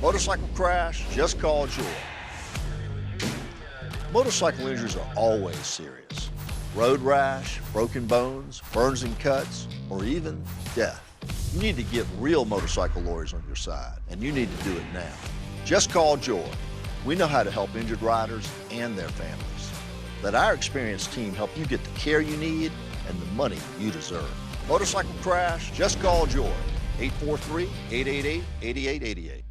Motorcycle crash? Just call Joye. Motorcycle injuries are always serious. Road rash, broken bones, burns and cuts, or even death. You need to get real motorcycle lawyers on your side, and you need to do it now. Just call Joye. We know how to help injured riders and their families. Let our experienced team help you get the care you need and the money you deserve. Motorcycle crash? Just call Joye. 843-888-8888.